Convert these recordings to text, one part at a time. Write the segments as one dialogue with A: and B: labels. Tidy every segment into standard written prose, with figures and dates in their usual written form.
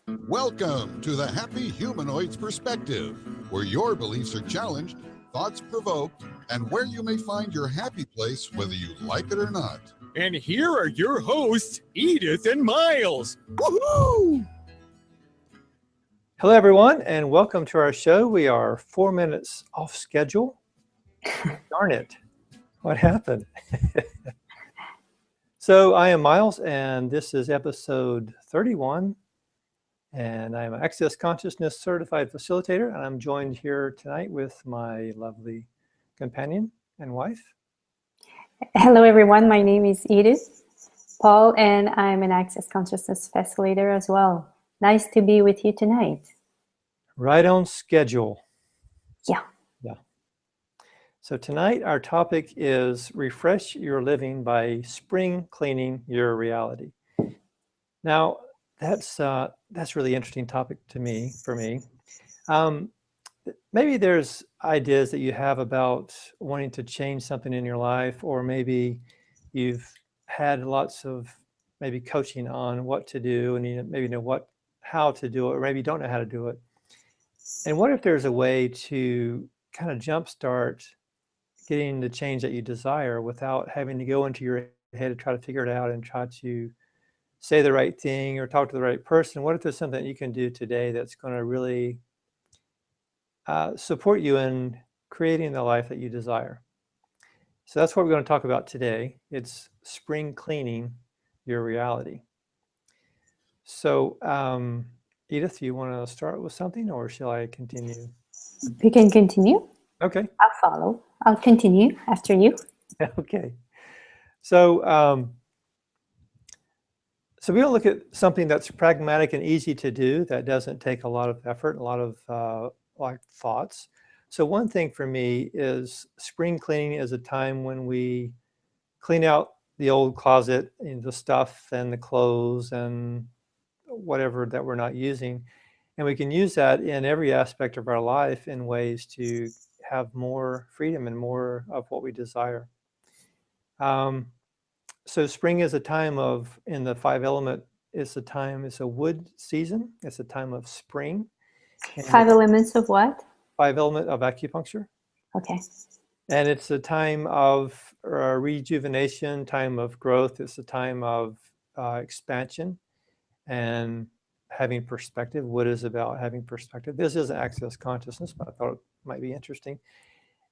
A: Welcome to the Happy Humanoids Perspective, where your beliefs are challenged, thoughts provoked, and where you may find your happy place whether you like it or not.
B: And here are your hosts, Edith and Miles. Woohoo!
C: Hello, everyone, and welcome to our show. We are 4 minutes off schedule. Darn it. What happened? So I am Miles, and this is episode 31, and I'm an Access Consciousness Certified Facilitator, and I'm joined here tonight with my lovely companion and wife.
D: Hello, everyone. My name is Edith Paul, and I'm an Access Consciousness Facilitator as well. Nice to be with you tonight.
C: Right on schedule.
D: Yeah.
C: So tonight our topic is refresh your living by spring cleaning your reality. Now that's a really interesting topic for me. Maybe there's ideas that you have about wanting to change something in your life, or maybe you've had lots of maybe coaching on what to do, and you maybe know how to do it, or maybe you don't know how to do it. And what if there's a way to kind of jumpstart getting the change that you desire without having to go into your head to try to figure it out and try to say the right thing or talk to the right person? What if there's something you can do today that's going to really support you in creating the life that you desire? So that's what we're going to talk about today. It's spring cleaning your reality. So Edith, you want to start with something, or shall I continue?
D: We can continue.
C: Okay.
D: I'll follow. I'll continue after you.
C: Okay. So we're going to look at something that's pragmatic and easy to do, that doesn't take a lot of effort, a lot of thoughts. So one thing for me is spring cleaning is a time when we clean out the old closet, the stuff and the clothes and whatever that we're not using. And we can use that in every aspect of our life in ways to have more freedom and more of what we desire. So spring is a time of, in the 5 element, it's a wood season. It's a time of spring. And
D: 5 elements of what?
C: 5 element of acupuncture.
D: Okay.
C: And it's a time of rejuvenation, time of growth. It's a time of expansion and having perspective. Wood is about having perspective. This is Access Consciousness, but I thought it might be interesting.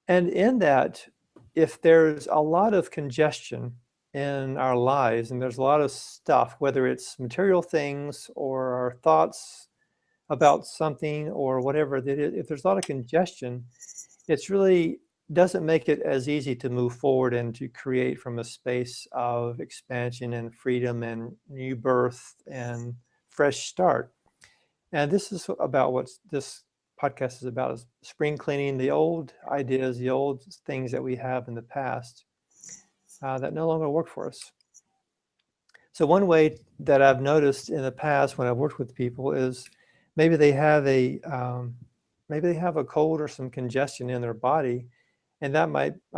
C: And in that, if there's a lot of congestion in our lives, and there's a lot of stuff, whether it's material things or our thoughts about something or whatever that is, if there's a lot of congestion, it's really doesn't make it as easy to move forward and to create from a space of expansion and freedom and new birth and fresh start. And this is about what this podcast is about, is spring cleaning the old ideas, the old things that we have in the past that no longer work for us. So one way that I've noticed in the past when I've worked with people is maybe they have a cold or some congestion in their body, and I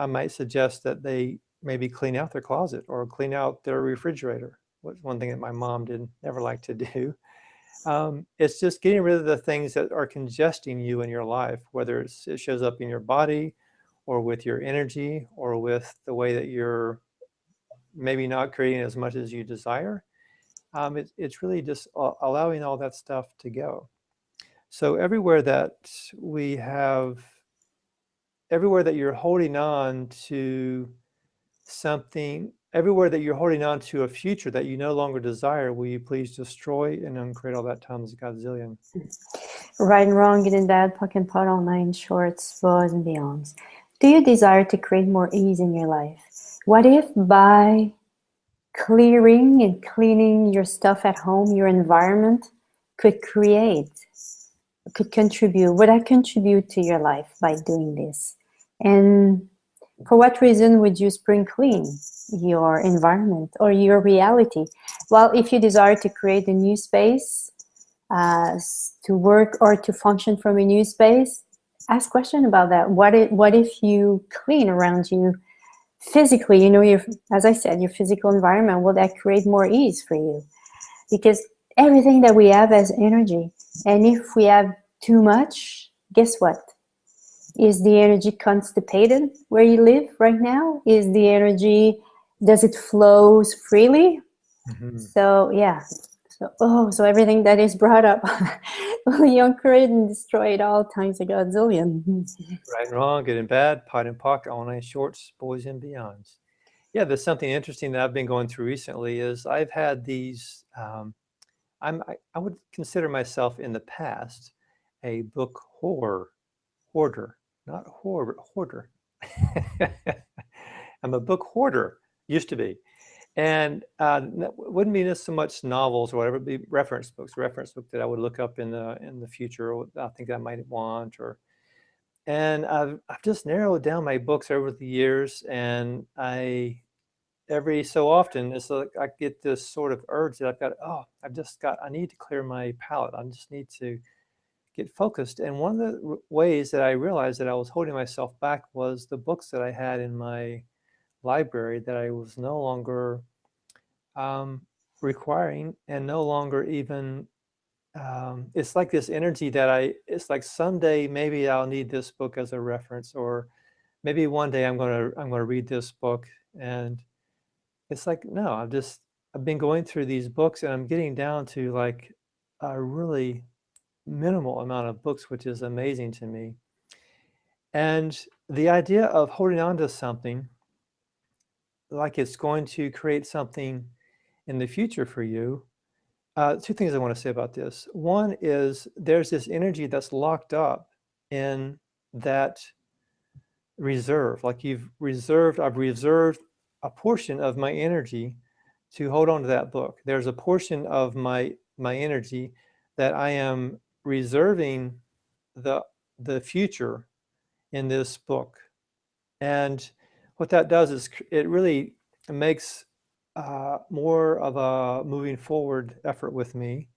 C: might suggest that they maybe clean out their closet or clean out their refrigerator. One thing that my mom never like to do. It's just getting rid of the things that are congesting you in your life, whether it shows up in your body or with your energy or with the way that you're maybe not creating as much as you desire. It's really just allowing all that stuff to go. So everywhere that you're holding on to something, everywhere that you're holding on to a future that you no longer desire, will you please destroy and uncreate all that times a gazillion?
D: Right and wrong, good and bad, puck and putt, all 9 shorts, boys and beyonds. Do you desire to create more ease in your life? What if by clearing and cleaning your stuff at home, your environment could contribute? Would that contribute to your life by doing this? And for what reason would you spring clean your environment or your reality? Well, if you desire to create a new space, to work or to function from a new space, ask questions about that. What if you clean around you physically, as I said, your physical environment? Will that create more ease for you? Because everything that we have as energy. And if we have too much, guess what? Is the energy constipated where you live right now? Is the energy, does it flows freely? So yeah. So everything that is brought up will conquer it and destroy it all times a godzillion.
C: Right and wrong, good and bad, pot and pocket, online shorts, boys and beyonds. Yeah, there's something interesting that I've been going through recently is I've had these, I would consider myself in the past a book hoarder, not horror, but hoarder. I'm a book hoarder, used to be. And that wouldn't be just so much novels or whatever, it'd be reference books that I would look up in the future, or I think I might want, and I've just narrowed down my books over the years, and every so often it's like I get this sort of urge that I need to clear my palette. I just need to get focused. And one of the ways that I realized that I was holding myself back was the books that I had in my library that I was no longer requiring, and no longer even it's like this energy that it's like someday maybe I'll need this book as a reference, or maybe one day I'm gonna read this book. And it's like, no, I've been going through these books, and I'm getting down to like a really minimal amount of books, which is amazing to me. And the idea of holding on to something like it's going to create something in the future for you. Two things I want to say about this. One is there's this energy that's locked up in that reserve. Like I've reserved a portion of my energy to hold on to that book. There's a portion of my energy that I am reserving the future in this book. And what that does is it really makes more of a moving forward effort with me,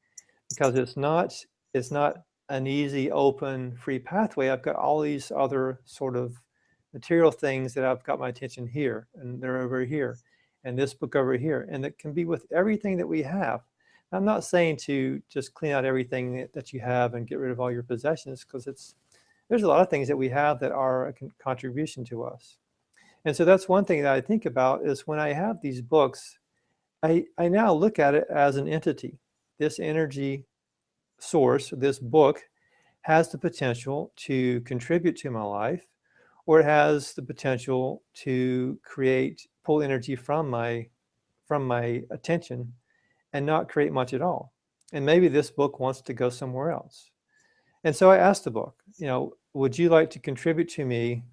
C: because it's not an easy, open, free pathway. I've got all these other sort of material things that I've got my attention here, and they're over here, and this book over here, and it can be with everything that we have. I'm not saying to just clean out everything that you have and get rid of all your possessions, because there's a lot of things that we have that are a contribution to us. And so that's one thing that I think about is when I have these books, I now look at it as an entity. This energy source, this book, has the potential to contribute to my life, or it has the potential to pull energy from my attention and not create much at all. And maybe this book wants to go somewhere else. And so I asked the book, would you like to contribute to me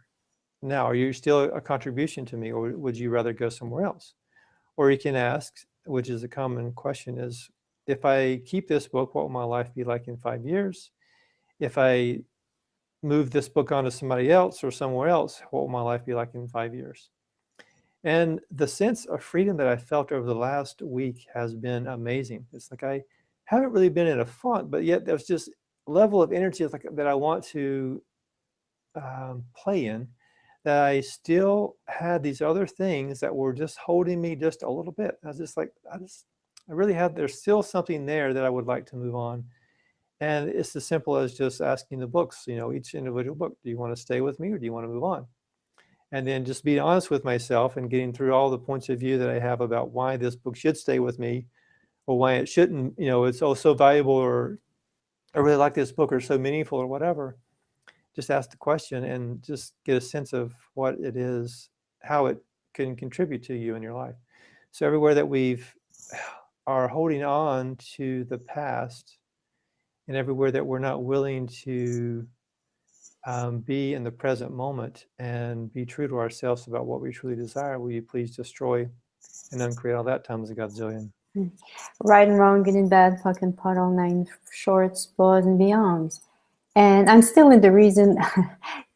C: now? Are you still a contribution to me, or would you rather go somewhere else? Or you can ask, which is a common question, is if I keep this book, what will my life be like in 5 years? If I move this book on to somebody else or somewhere else, what will my life be like in 5 years? And the sense of freedom that I felt over the last week has been amazing. It's like I haven't really been in a funk, but yet there's this level of energy that I want to play in, that I still had these other things that were just holding me just a little bit. I was just like, there's still something there that I would like to move on. And it's as simple as just asking the books, each individual book, do you want to stay with me, or do you want to move on? And then just being honest with myself and getting through all the points of view that I have about why this book should stay with me, or why it shouldn't, it's so valuable, or I really like this book, or so meaningful, or whatever. Just ask the question and just get a sense of what it is, how it can contribute to you in your life. So everywhere that we are holding on to the past, and everywhere that we're not willing to be in the present moment and be true to ourselves about what we truly desire, will you please destroy and uncreate all that times a godzillion?
D: Right and wrong, good and bad, puck and pot, all nine shorts, boys and beyonds. And I'm still in the reason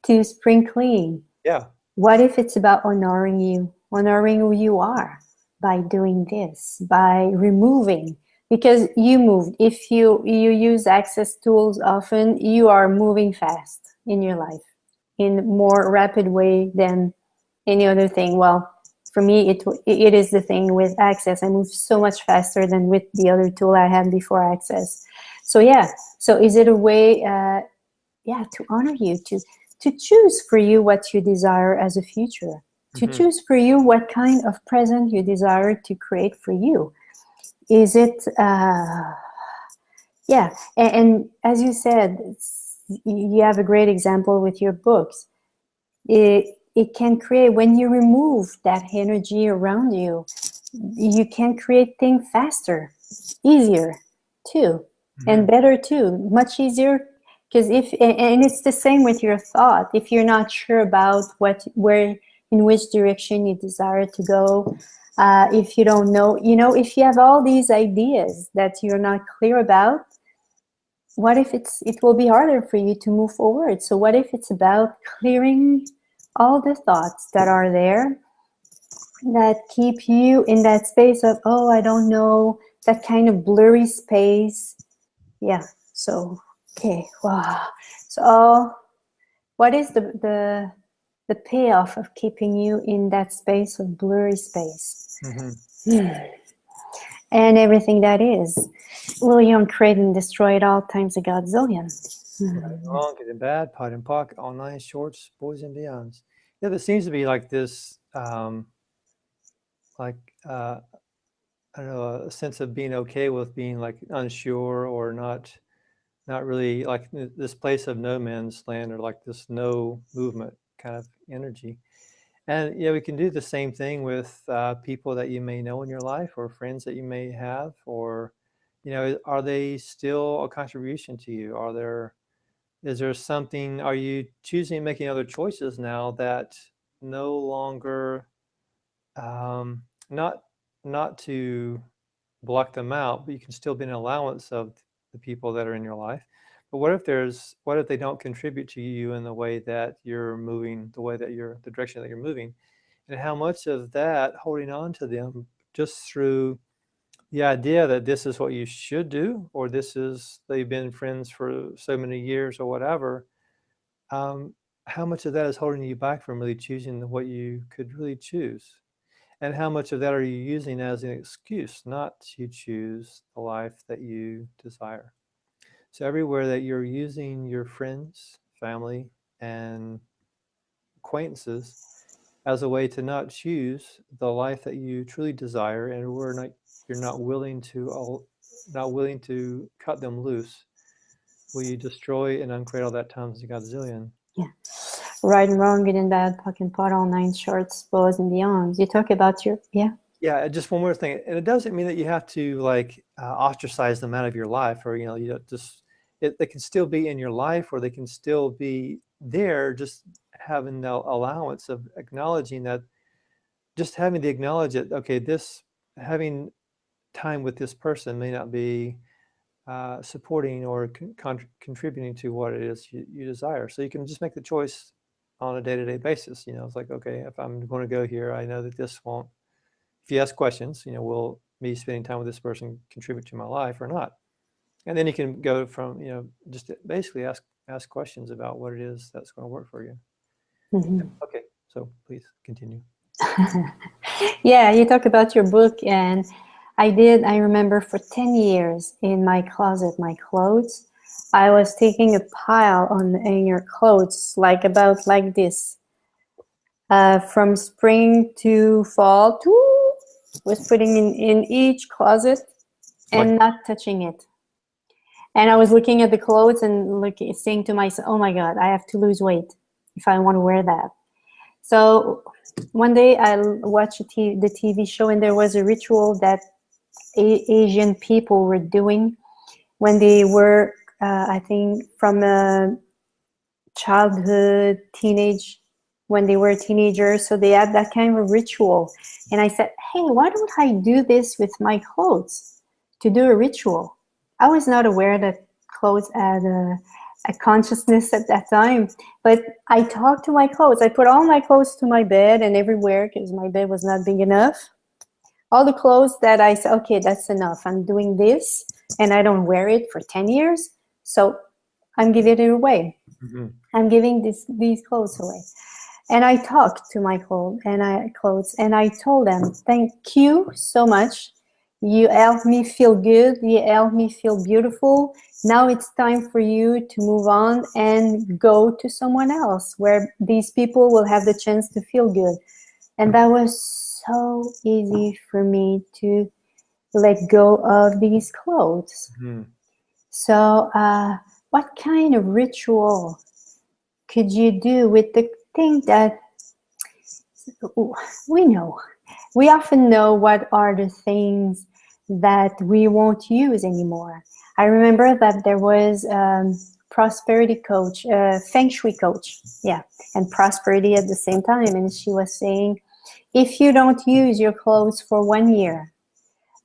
D: to spring clean.
C: Yeah.
D: What if it's about honoring you, honoring who you are by doing this, by removing? Because you moved. If you use access tools often, you are moving fast in your life in a more rapid way than any other thing. Well, for me, it is the thing with Access. I move so much faster than with the other tool I had before Access. So yeah, so is it a way, to honor you, to choose for you what you desire as a future, to choose for you what kind of present you desire to create for you? Is it, and as you said, you have a great example with your books. It can create, when you remove that energy around you, you can create things faster, easier too, and better too, much easier. Because and it's the same with your thought. If you're not sure about in which direction you desire to go, if you don't know, if you have all these ideas that you're not clear about, what if it will be harder for you to move forward? So what if it's about clearing all the thoughts that are there that keep you in that space of, oh, I don't know, that kind of blurry space. Yeah. So, okay. Wow. So what is the payoff of keeping you in that space of blurry space? And everything that is. William create and destroy at all times a Godzillion.
C: Right, wrong, good and bad, pot and pock, online shorts, boys and beyonds. Yeah, there seems to be like this, I don't know, a sense of being okay with being like unsure or not really like this place of no man's land, or like this no movement kind of energy. And yeah, we can do the same thing with people that you may know in your life, or friends that you may have, or are they still a contribution to you? Is there something, are you choosing, making other choices now that no longer, not to block them out, but you can still be an allowance of the people that are in your life. But what if they don't contribute to you in the way that you're moving, the direction that you're moving? And how much of that, holding on to them just through the idea that this is what you should do, or they've been friends for so many years or whatever, how much of that is holding you back from really choosing what you could really choose? And how much of that are you using as an excuse not to choose the life that you desire? So everywhere that you're using your friends, family, and acquaintances as a way to not choose the life that you truly desire, and you're not willing to cut them loose, will you destroy and uncreate all that times a Godzillion?
D: Yeah. Right and wrong, good and bad, puck and pot, all nine shorts, boys and beyonds. You talk about
C: Yeah, just one more thing. And it doesn't mean that you have to ostracize them out of your life, or, they can still be in your life, or they can still be there, just having the allowance of acknowledging that, just having to acknowledge it. Okay, having time with this person may not be supporting or contributing to what it is you desire. So you can just make the choice on a day-to-day basis. It's like, okay, if I'm going to go here, I know that this won't, if you ask questions, will me spending time with this person contribute to my life or not? And then you can go from, just basically ask questions about what it is that's going to work for you. Okay, so please continue.
D: Yeah, you talk about your book, and I remember for 10 years in my closet, my clothes, I was taking a pile in your clothes, about like this. From spring to fall, was putting in each closet and not touching it. And I was looking at the clothes and saying to myself, oh my God, I have to lose weight if I want to wear that. So one day I watched the TV show, and there was a ritual that Asian people were doing when they were, I think, from a childhood, teenage, when they were teenagers. So they had that kind of ritual. And I said, hey, why don't I do this with my clothes, to do a ritual? I was not aware that clothes had a consciousness at that time, but I talked to my clothes. I put all my clothes to my bed and everywhere, because my bed was not big enough. All the clothes that I said, okay, that's enough. I'm doing this, and I don't wear it for 10 years. So I'm giving it away. I'm giving these clothes away. And I talked to my clothes, and I told them, thank you so much. You helped me feel good. You helped me feel beautiful. Now it's time for you to move on and go to someone else where these people will have the chance to feel good. And that was so easy for me to let go of these clothes.
C: Mm-hmm.
D: So what kind of ritual could you do with the thing that we know? We often know what are the things that we won't use anymore. I remember that there was prosperity coach, feng shui coach, yeah, and prosperity at the same time. And she was saying, if you don't use your clothes for 1 year,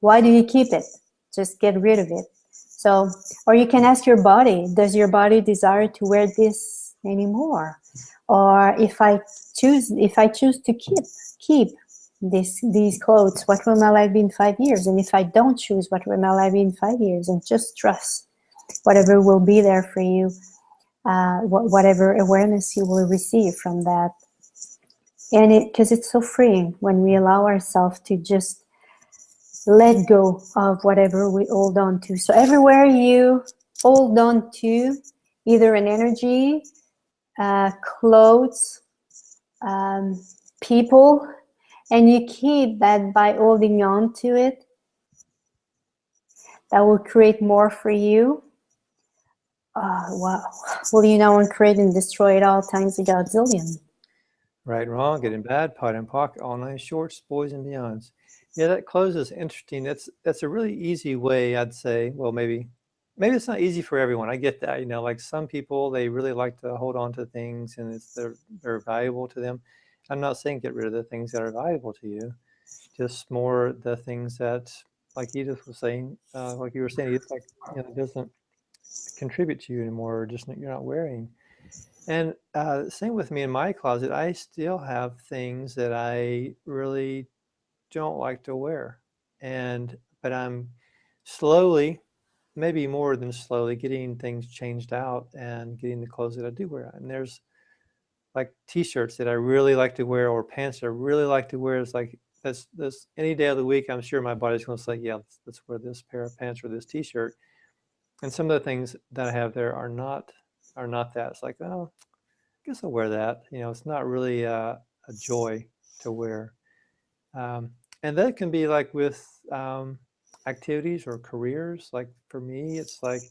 D: why do you keep it? Just get rid of it. So, or you can ask your body, does your body desire to wear this anymore? Or if I choose to keep these clothes, what will my life be in 5 years? And if I don't choose, what will my life be in 5 years? And just trust whatever will be there for you, whatever awareness you will receive from that. And because it's so freeing when we allow ourselves to just let go of whatever we hold on to. So everywhere you hold on to, either an energy, clothes, people, and you keep that by holding on to it, that will create more for you. Wow. Well, you know, and create and destroy at all times a godzillion.
C: Right and wrong, good and bad, pot and pock, all night shorts, boys and beyonds. Yeah, that close is interesting. That's a really easy way, I'd say. Well, maybe it's not easy for everyone. I get that. You know, like some people, they really like to hold on to things, and they're valuable to them. I'm not saying get rid of the things that are valuable to you, just more the things that, like Edith was saying, like you were saying, it's like, you know, it doesn't contribute to you anymore, or just you're not wearing. And same with me in my closet. I still have things that I really don't like to wear, but I'm slowly, maybe more than slowly, getting things changed out and getting the clothes that I do wear. And there's like t-shirts that I really like to wear, or pants that I really like to wear. It's like that's any day of the week, I'm sure my body's going to say, yeah, let's wear this pair of pants or this t-shirt. And some of the things that I have there are not that. It's like, oh, I guess I'll wear that. You know, it's not really a joy to wear. And that can be like with activities or careers. Like for me, it's like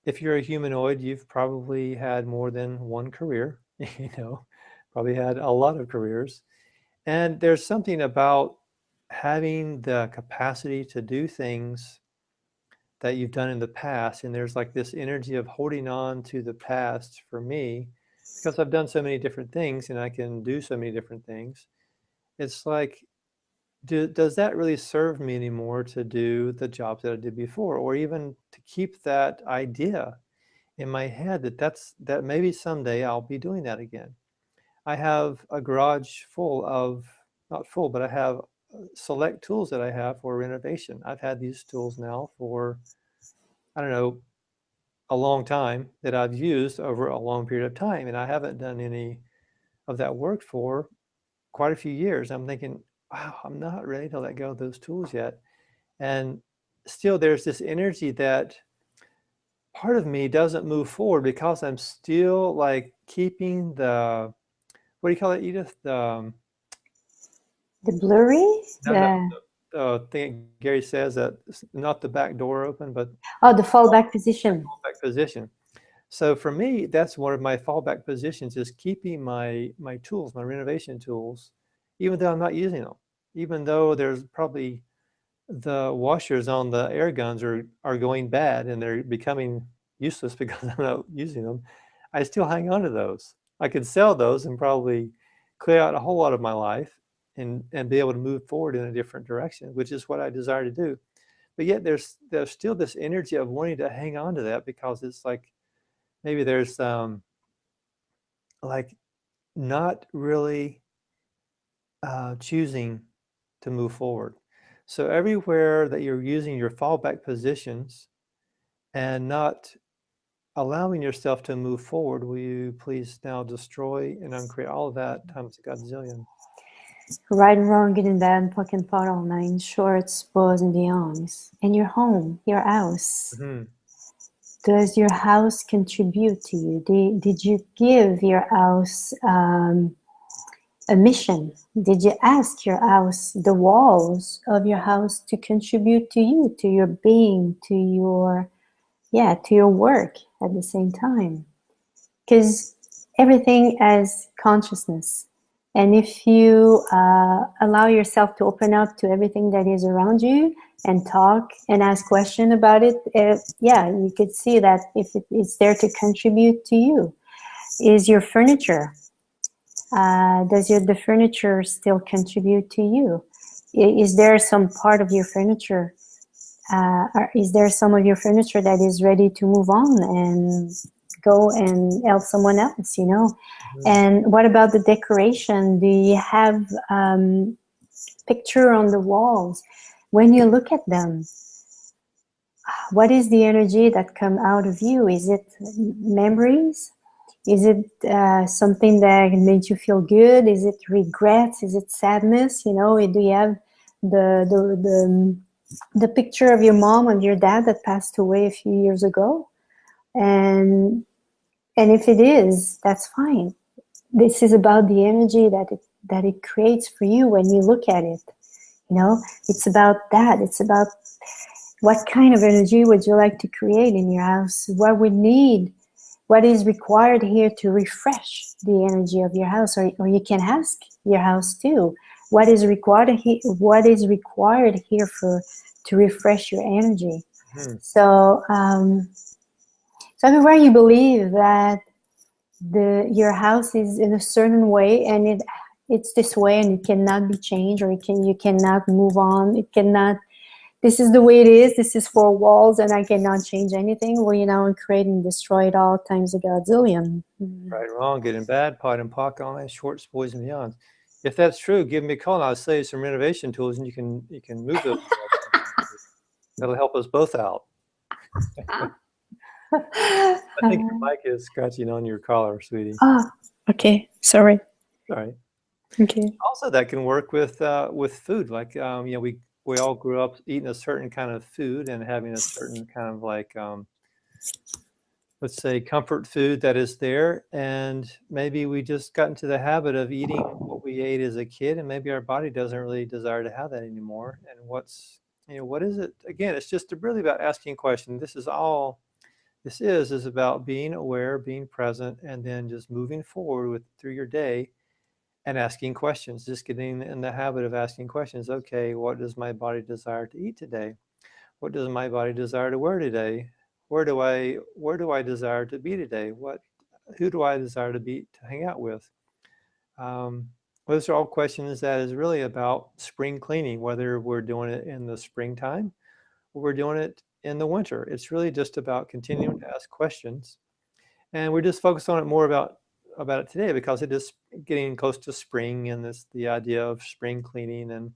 C: if you're a humanoid, you've probably had more than one career, you know, probably had a lot of careers. And there's something about having the capacity to do things that you've done in the past. And there's like this energy of holding on to the past for me, because I've done so many different things and I can do so many different things. It's like, does that really serve me anymore to do the jobs that I did before, or even to keep that idea in my head that maybe someday I'll be doing that again? I have a garage full of, not full, but I have select tools that I have for renovation. I've had these tools now for, I don't know, a long time, that I've used over a long period of time, and I haven't done any of that work for quite a few years. I'm thinking, wow, I'm not ready to let go of those tools yet. And still there's this energy that part of me doesn't move forward because I'm still like keeping the, what do you call it, Edith?
D: The blurry?
C: The thing Gary says, that not the back door open, but
D: The fallback position.
C: fallback position. So for me, that's one of my fallback positions, is keeping my tools, my renovation tools, even though I'm not using them, even though there's probably the washers on the air guns are going bad and they're becoming useless because I'm not using them. I still hang on to those. I could sell those and probably clear out a whole lot of my life and be able to move forward in a different direction, which is what I desire to do. But yet there's still this energy of wanting to hang on to that, because it's like maybe there's like not really choosing to move forward. So everywhere that you're using your fallback positions and not allowing yourself to move forward, will you please now destroy and uncreate all of that times a godzillion?
D: Right and wrong, good and bad, puck and pot, all nine shorts, bows and beyonds. And your home, your house.
C: Mm-hmm.
D: Does your house contribute to you? Did you give your house a mission? Did you ask your house, the walls of your house, to contribute to you, to your being, to your work at the same time? Because everything has consciousness. And if you allow yourself to open up to everything that is around you and talk and ask questions about it, you could see that if it's there to contribute to you. Is your furniture, does the furniture still contribute to you? Is there some part of your furniture, or is there some of your furniture that is ready to move on and go and help someone else, you know? Mm-hmm. And what about the decoration? Do you have picture on the walls? When you look at them, what is the energy that come out of you? Is it memories? Is it something that made you feel good? Is it regrets? Is it sadness? You know, do you have the picture of your mom and your dad that passed away a few years ago? And if it is, that's fine. This is about the energy that it creates for you when you look at it. You know, it's about that. It's about what kind of energy would you like to create in your house? What we need, what is required here to refresh the energy of your house, or you can ask your house too. What is required here? What is required here to refresh your energy? Mm-hmm. So everywhere you believe that your house is in a certain way and it's this way and it cannot be changed, or you cannot move on. It cannot. This is the way it is. This is four walls, and I cannot change anything. Well, you know, and create and destroy it all times a godzillion.
C: Right, wrong, good and bad, pot and pock, all that, shorts, boys and beyonds. If that's true, give me a call and I'll sell you some renovation tools, and you can move those. That'll help us both out. I think your mic is scratching on your collar, sweetie.
D: Oh, okay. Sorry.
C: All right.
D: Okay.
C: Also, that can work with food. Like, you know, we all grew up eating a certain kind of food and having a certain kind of like, let's say, comfort food that is there. And maybe we just got into the habit of eating what we ate as a kid, and maybe our body doesn't really desire to have that anymore. And what is it? Again, it's just really about asking questions. This is all this is about being aware, being present, and then just moving forward through your day and asking questions, just getting in the habit of asking questions. Okay, what does my body desire to eat today? What does my body desire to wear today? Where do I desire to be today? Who do I desire to hang out with? Those are all questions that is really about spring cleaning, whether we're doing it in the springtime or we're doing it in the winter. It's really just about continuing to ask questions. And we're just focused on it more about it today because it is getting close to spring, and the idea of spring cleaning.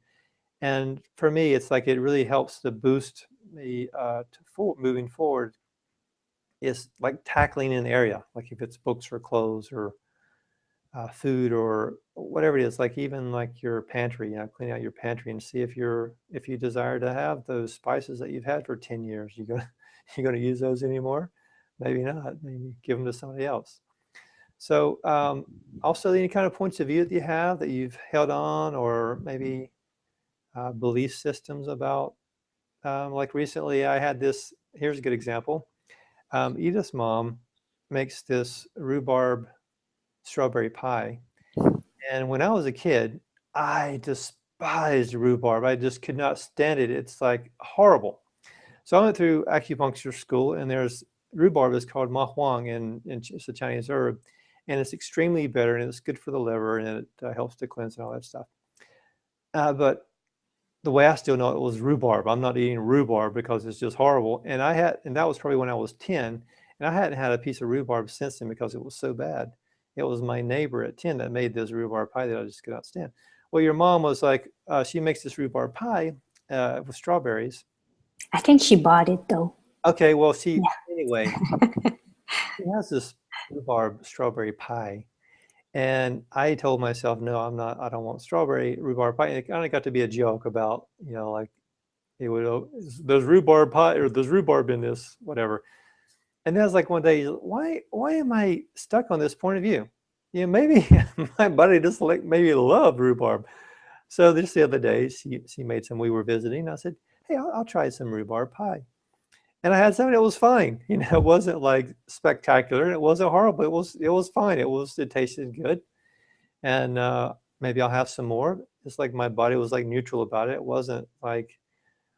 C: And for me, it's like it really helps to boost me moving forward. Is like tackling an area, like if it's books or clothes or food or whatever it is, like even like your pantry, you know, clean out your pantry and see if you desire to have those spices that you've had for 10 years, you're going to use those anymore? Maybe not. Maybe give them to somebody else. So also any kind of points of view that you have that you've held on, or maybe belief systems about, like recently I had this, here's a good example. Edith's mom makes this rhubarb strawberry pie. And when I was a kid, I despised rhubarb. I just could not stand it. It's like horrible. So I went through acupuncture school, and there's rhubarb is called ma huang, and it's a Chinese herb, and it's extremely bitter, and it's good for the liver, and it helps to cleanse and all that stuff. But the way I still know it was rhubarb. I'm not eating rhubarb because it's just horrible. And that was probably when I was 10, and I hadn't had a piece of rhubarb since then because it was so bad. It was my neighbor at 10 that made this rhubarb pie that I just could not stand. Well, your mom was like, she makes this rhubarb pie with strawberries.
D: I think she bought it though.
C: Okay, well, anyway, He has this rhubarb strawberry pie. And I told myself, no, I don't want strawberry rhubarb pie. And it kind of got to be a joke about, like it would, there's rhubarb pie or there's rhubarb in this, whatever. And then I was like one day, why am I stuck on this point of view? Maybe my body just maybe love rhubarb. So just the other day, she made some, we were visiting. I said, hey, I'll try some rhubarb pie. And I had something that was fine. It wasn't like spectacular. It wasn't horrible. It was fine. It tasted good. And maybe I'll have some more. It's like my body was like neutral about it. It wasn't like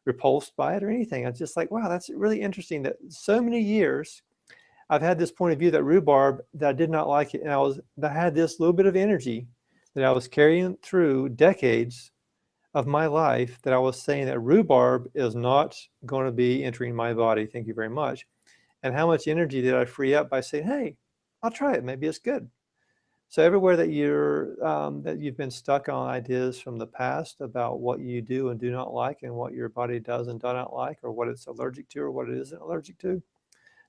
C: repulsed by it or anything. I was just like, wow, that's really interesting that so many years I've had this point of view that rhubarb, that I did not like it. And I had this little bit of energy that I was carrying through decades of my life, that I was saying that rhubarb is not going to be entering my body. Thank you very much. And how much energy did I free up by saying, hey, I'll try it. Maybe it's good. So everywhere that you've been stuck on ideas from the past about what you do and do not like, and what your body does and does not like, or what it's allergic to or what it isn't allergic to,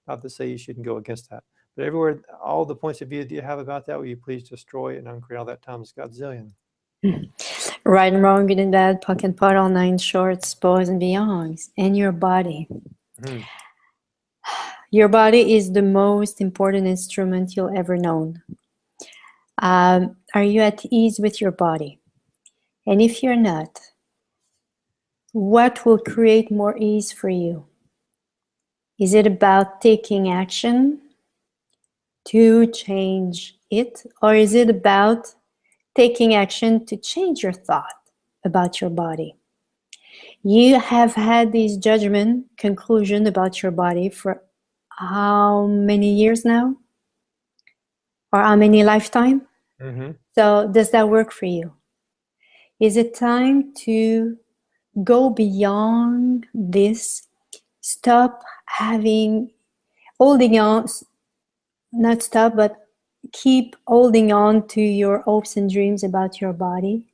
C: not to say you shouldn't go against that. But everywhere, all the points of view that you have about that, will you please destroy it and uncreate all that times Godzillion?
D: Right and wrong, good and bad, puck and pot, all nine shorts, boys and beyonds, and your body.
C: Mm-hmm.
D: Your body is the most important instrument you'll ever known. Are you at ease with your body? And if you're not, what will create more ease for you? Is it about taking action to change it? Or is it about taking action to change your thought about your body? You have had these judgment conclusion about your body for how many years now? Or how many lifetime?
C: Mm-hmm.
D: So does that work for you? Is it time to go beyond this? Stop holding on, not stop, but keep holding on to your hopes and dreams about your body,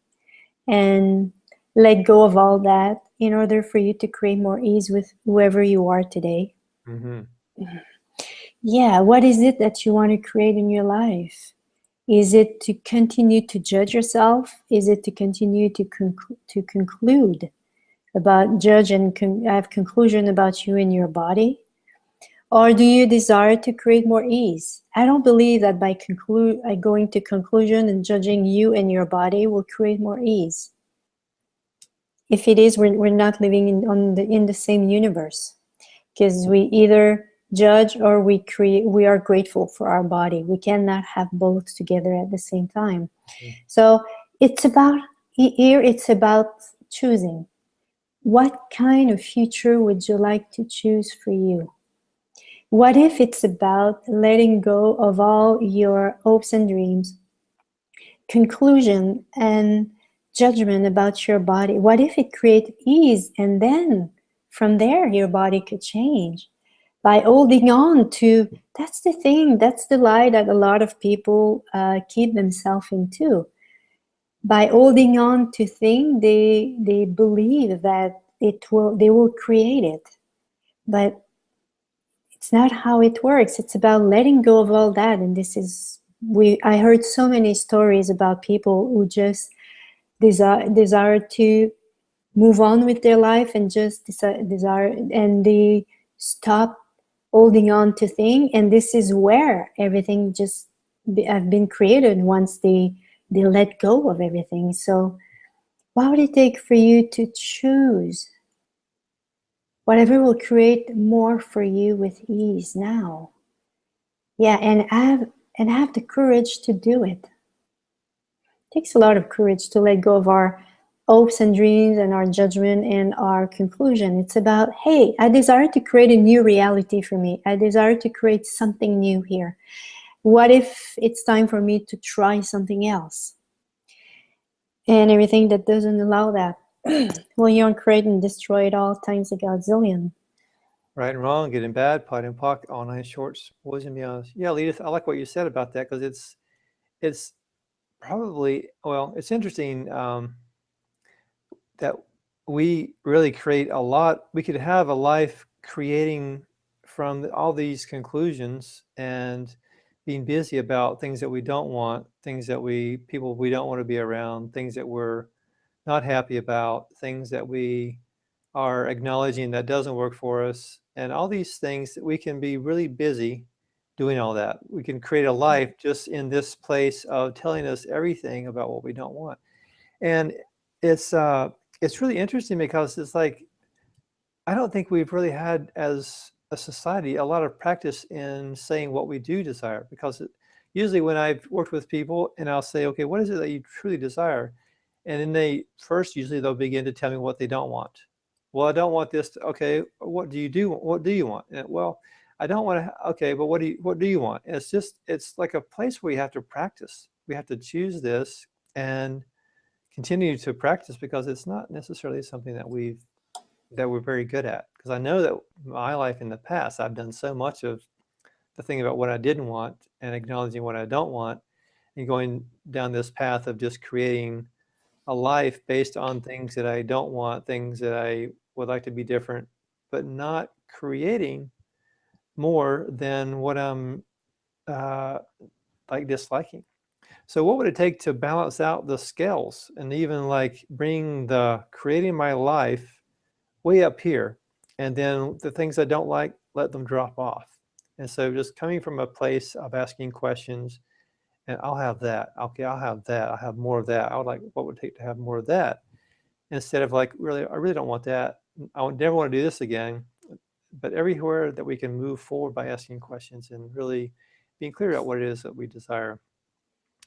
D: and let go of all that in order for you to create more ease with whoever you are today.
C: Mm-hmm.
D: Yeah, what is it that you want to create in your life? Is it to continue to judge yourself? Is it to continue to conclude about judge and have conclusion about you and your body? Or do you desire to create more ease? I don't believe that by going to conclusion and judging you and your body will create more ease. If it is, we're not living in the same universe, because we either judge or we are grateful for our body. We cannot have both together at the same time. So it's about choosing. What kind of future would you like to choose for you? What if it's about letting go of all your hopes and dreams, conclusion and judgment about your body? What if it creates ease, and then from there your body could change? By holding on to, that's the thing, that's the lie that a lot of people keep themselves into. By holding on to things, they believe that they will create it. But it's not how it works. It's about letting go of all that. And I heard so many stories about people who just desire to move on with their life, and just desire, and they stop holding on to things. And this is where everything just have been created once they let go of everything. So what would it take for you to choose whatever will create more for you with ease now? Yeah, and have the courage to do it. It takes a lot of courage to let go of our hopes and dreams and our judgment and our conclusion. It's about, hey, I desire to create a new reality for me. I desire to create something new here. What if it's time for me to try something else? And everything that doesn't allow that, well, you don't create and destroy it all times a Godzillion.
C: Right and wrong, good and bad, pot and pock, all nine shorts, boys and beyonds. Yeah, Edith, I like what you said about that, because it's probably, well, it's interesting that we really create a lot. We could have a life creating from all these conclusions and being busy about things that we don't want, things that people we don't want to be around, things that we're not happy about, things that we are acknowledging that doesn't work for us, and all these things that we can be really busy doing all that. We can create a life just in this place of telling us everything about what we don't want. And it's really interesting because it's like, I don't think we've really had as a society a lot of practice in saying what we do desire, because usually when I've worked with people and I'll say, okay, what is it that you truly desire? And then usually they'll begin to tell me what they don't want. Well, I don't want this. Okay, what do you do? What do you want? And, well, I don't want to. Okay, but what do you want? And it's like a place where you have to practice. We have to choose this and continue to practice, because it's not necessarily something that we're very good at. Because I know that my life in the past, I've done so much of the thing about what I didn't want and acknowledging what I don't want, and going down this path of just creating a life based on things that I don't want, things that I would like to be different, but not creating more than what I'm like disliking. So what would it take to balance out the scales and even like bring the creating my life way up here, and then the things I don't like, let them drop off? And so just coming from a place of asking questions, and I'll have that. Okay, I'll have that. I'll have more of that. I would like, what would it take to have more of that? Instead of like, really, I really don't want that. I would never want to do this again. But everywhere that we can move forward by asking questions and really being clear about what it is that we desire.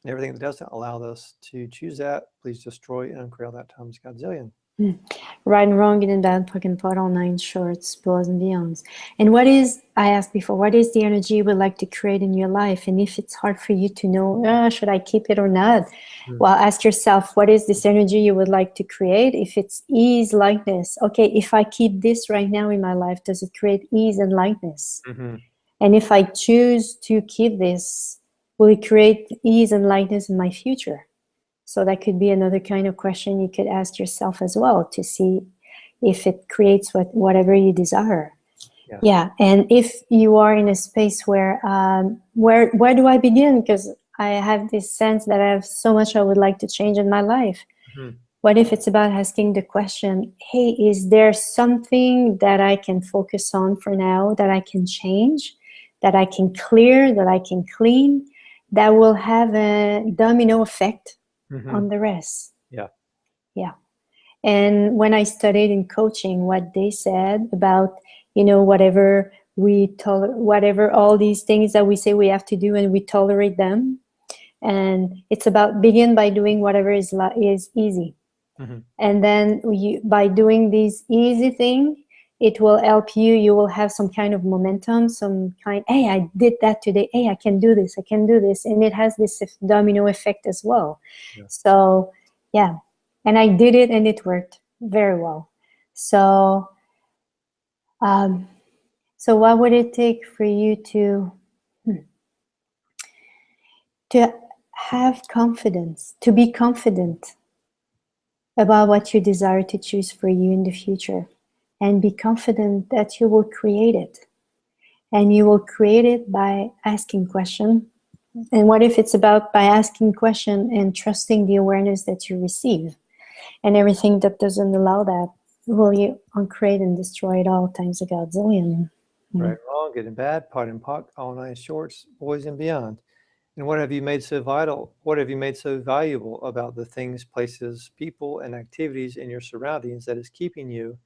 C: And everything that doesn't allow us to choose that, please destroy and uncreate that times Godzillion.
D: Right and wrong, good and bad, puck and pot, all nine shorts, boys and beyonds. And I asked before, what is the energy you would like to create in your life? And if it's hard for you to know, should I keep it or not? Well, ask yourself, what is this energy you would like to create? If it's ease, lightness, okay, if I keep this right now in my life, does it create ease and lightness? And if I choose to keep this, will it create ease and lightness in my future? So that could be another kind of question you could ask yourself as well, to see if it creates whatever you desire. Yeah. And if you are in a space where do I begin? Because I have this sense that I have so much I would like to change in my life. What if it's about asking the question, hey, is there something that I can focus on for now, that I can change, that I can clear, that I can clean, that will have a domino effect on the rest? Yeah. And when I studied in coaching, what they said about, whatever whatever all these things that we say we have to do, and we tolerate them, and it's about begin by doing whatever is easy. And then by doing this easy thing, it will help you. You will have some kind of momentum, hey, I did that today. Hey, I can do this. And it has this domino effect as well. So, yeah. And I did it, and it worked very well. So, so what would it take for you to have confidence, to be confident about what you desire to choose for you in the future, and be confident that you will create it? And you will create it by asking questions. And what if it's about by asking questions and trusting the awareness that you receive? And everything that doesn't allow that, will you uncreate and destroy it all times a Godzillion?
C: Right, wrong, good and bad, pot and pock, all nine shorts, boys and beyond. And what have you made so vital? What have you made so valuable about the things, places, people, and activities in your surroundings that is keeping you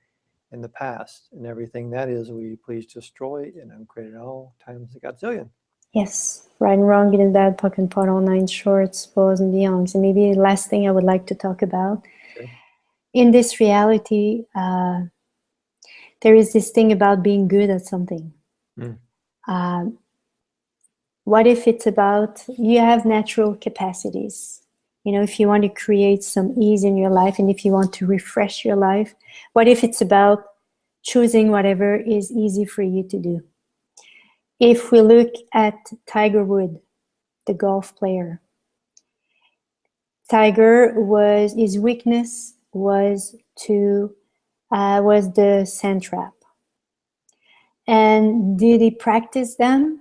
C: in the past? And everything that is, will you please destroy and uncreate it all times a Godzillion?
D: Yes, right and wrong, good and bad, puck and pot, all nine shorts, boys and beyonds. And maybe the last thing I would like to talk about, in this reality, there is this thing about being good at something. What if it's about, you have natural capacities? If you want to create some ease in your life, and if you want to refresh your life, what if it's about choosing whatever is easy for you to do? If we look at Tiger Woods, the golf player, his weakness was the sand trap. And did he practice them?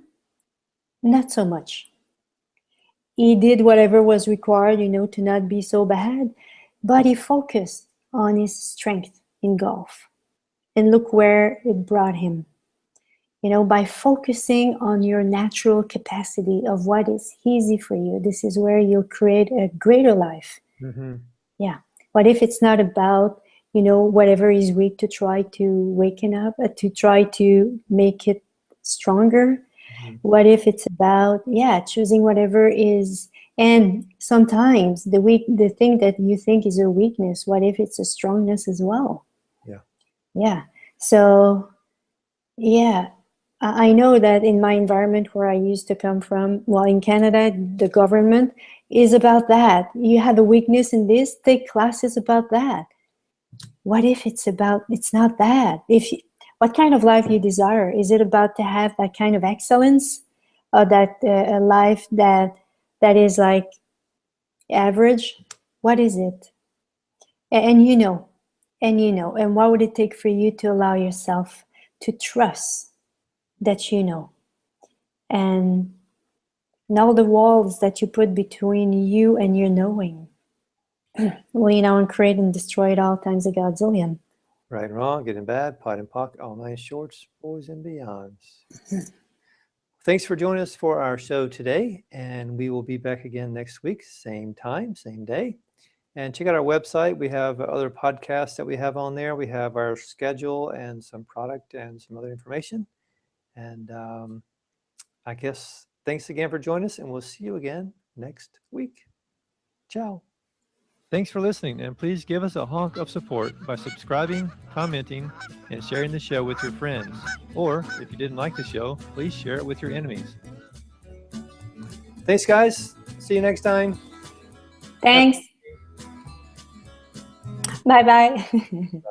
D: Not so much. He did whatever was required, to not be so bad, but he focused on his strength in golf. And look where it brought him. By focusing on your natural capacity of what is easy for you, this is where you'll create a greater life.
C: Mm-hmm.
D: Yeah. What if it's not about, whatever is weak to try to waken up, to try to make it stronger?
C: Mm-hmm.
D: What if it's about, choosing whatever is, and sometimes the thing that you think is a weakness, what if it's a strongness as well?
C: Yeah.
D: Yeah. So, yeah. I know that in my environment where I used to come from, well, in Canada, the government is about that. You have a weakness in this, take classes about that. What if it's not that? What kind of life you desire? Is it about to have that kind of excellence, or that a life that is like average? What is it? And what would it take for you to allow yourself to trust that and all the walls that you put between you and your knowing, and create and destroy it all times a godzillion.
C: Right and wrong, good and bad, pot and pock, all nine shorts, boys and beyonds. Thanks for joining us for our show today, and we will be back again next week, same time, same day. And check out our website. We have other podcasts that we have on there. We have our schedule and some product and some other information. And I guess thanks again for joining us, and we'll see you again next week. Ciao. Thanks for listening, and please give us a honk of support by subscribing, commenting, and sharing the show with your friends. Or if you didn't like the show, please share it with your enemies. Thanks, guys. See you next time.
D: Thanks. Bye-bye.
C: Bye.